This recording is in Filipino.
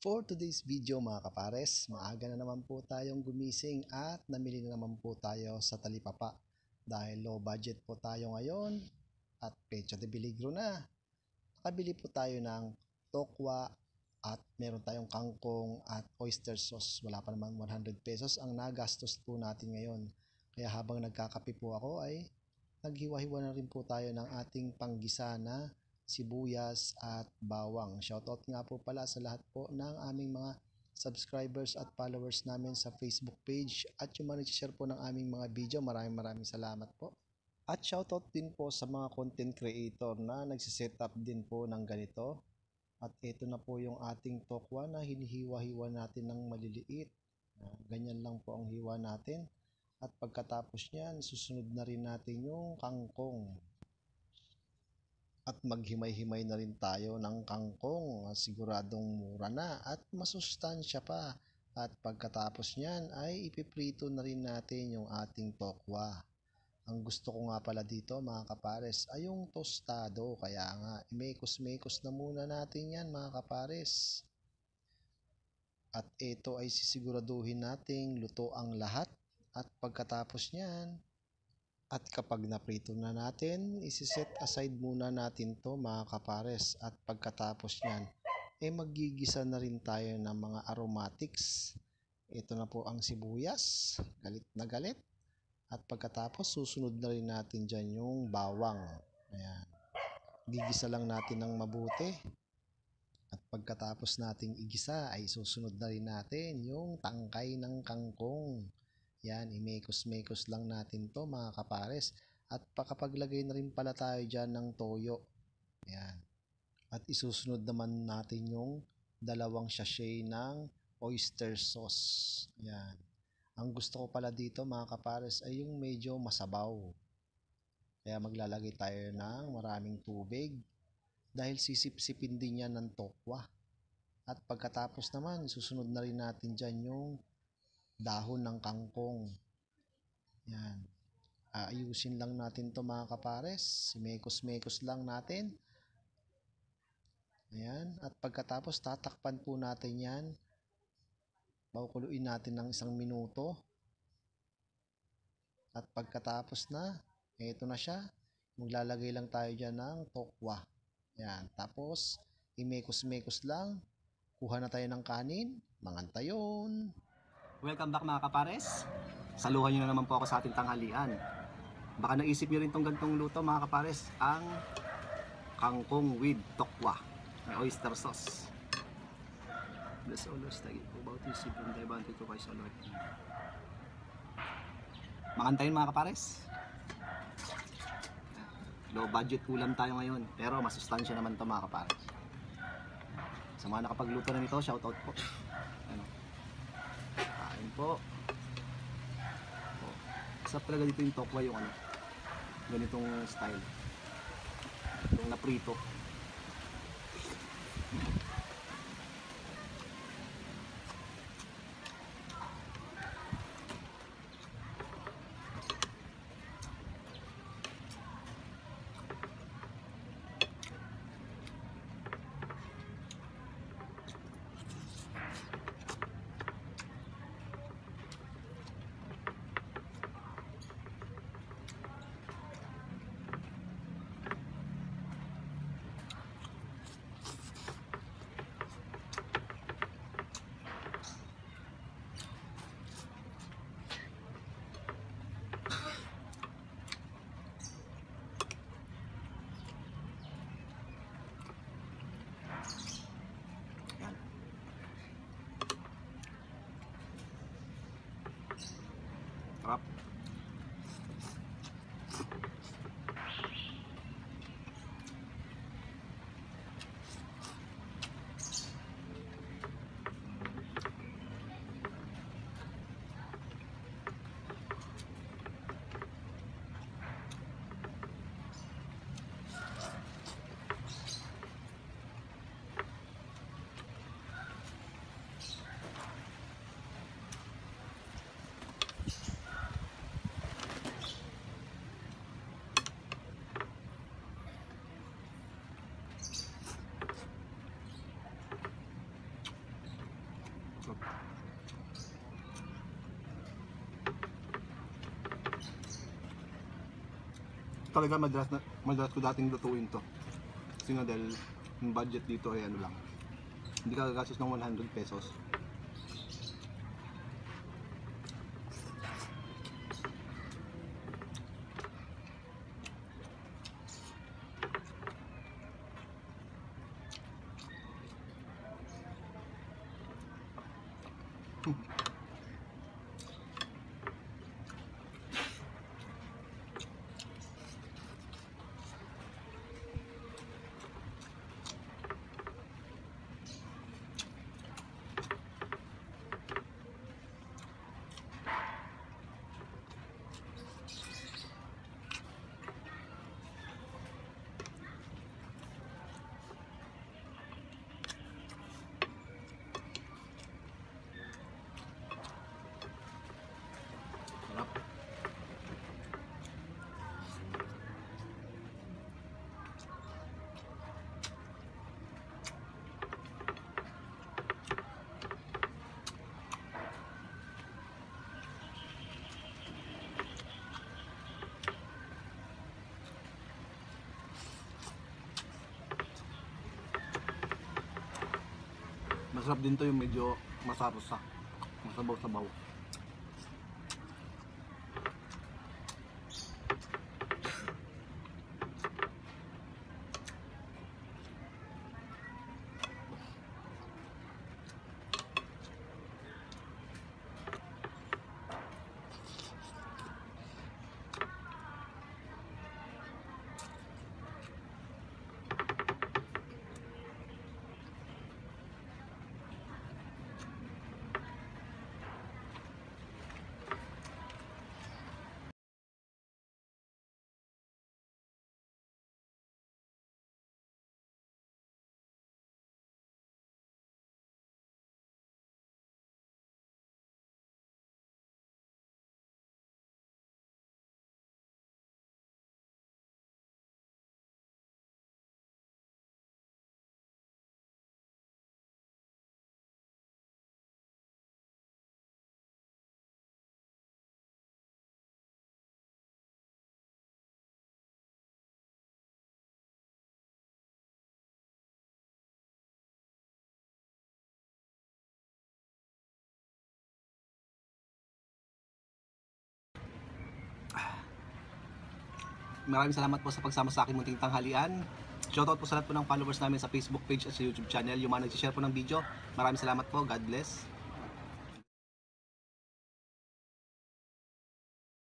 For today's video mga kapares, maaga na naman po tayong gumising at namili na naman po tayo sa talipapa. Dahil low budget po tayo ngayon at pecha de peligro na. Nakabili po tayo ng tokwa at meron tayong kangkong at oyster sauce. Wala pa naman 100 pesos ang nagastos po natin ngayon. Kaya habang nagkakape po ako ay naghiwa-hiwa na rin po tayo ng ating panggisa na sibuyas at bawang. Shoutout nga po pala sa lahat po ng aming mga subscribers at followers namin sa Facebook page at yung mga nag-share po ng aming mga video. Maraming salamat po. At shoutout din po sa mga content creator na nagsiset up din po ng ganito. At ito na po yung ating tokwa na hinihiwa-hiwa natin ng maliliit. Ganyan lang po ang hiwa natin. At pagkatapos niyan, susunod na rin natin yung kangkong. At maghimay-himay na rin tayo ng kangkong, siguradong mura na at masustansya pa. At pagkatapos niyan ay ipiprito na rin natin yung ating tokwa. Ang gusto ko nga pala dito mga kapares ay yung tostado, kaya nga imekos-mekos na muna natin yan mga kapares. At ito ay sisiguraduhin nating luto ang lahat at pagkatapos niyan at kapag naprito na natin, isi-set aside muna natin to mga kapares. At pagkatapos nyan, magigisa na rin tayo ng mga aromatics. Ito na po ang sibuyas, galit na galit. At pagkatapos, susunod na rin natin dyan yung bawang. Ayan. Gigisa lang natin ng mabuti. At pagkatapos nating igisa, ay susunod na rin natin yung tangkay ng kangkong. Yan, imekos-mekos lang natin to mga kapares. At pakapaglagay na rin pala tayo dyan ng toyo. Yan. At isusunod naman natin yung 2 sachet ng oyster sauce. Yan. Ang gusto ko pala dito mga kapares ay yung medyo masabaw. Kaya maglalagay tayo ng maraming tubig. Dahil sisip-sipin din yan ng tokwa. At pagkatapos naman, susunod na rin natin dyan yung dahon ng kangkong. Yan. Ayusin lang natin to mga kapares. Mekos-mekos lang natin. Ayan. At pagkatapos tatakpan po natin yan. Pakukuluin natin ng 1 minuto. At pagkatapos na, ito na siya. Maglalagay lang tayo dyan ng tokwa. Ayan. Tapos, imekos-mekos lang. Kuha na tayo ng kanin. Mangantayon. Welcome back mga kapares. Saluhan nyo na naman po ako sa ating tanghalian. Baka naisip nyo rin itong gantong luto mga kapares, ang kangkong with tokwa, oyster sauce. Bless all us, tagi po about this sipon tayo bante to kay sa Lord. Makantayin mga kapares. Low budget ulam tayo ngayon, pero masustansya naman to mga kapares. Sa mga nakapagluto na nito, shoutout po. Ano? Po. Sarap talaga dito yung tokwa, yung ganitong style. Yung naprito. talaga madalas ko dating lutuin to. Kasi nga dahil yung budget dito ay ano lang. Hindi ka gagastos ng 100 pesos. Sarap. Masarap din to yung medyo masarosa. Masabaw-sabaw. Maraming salamat po sa pagsama sa aking munting tanghalian. Shoutout po sa lahat po ng followers namin sa Facebook page at sa YouTube channel. Yung mga nag-share po ng video, maraming salamat po. God bless.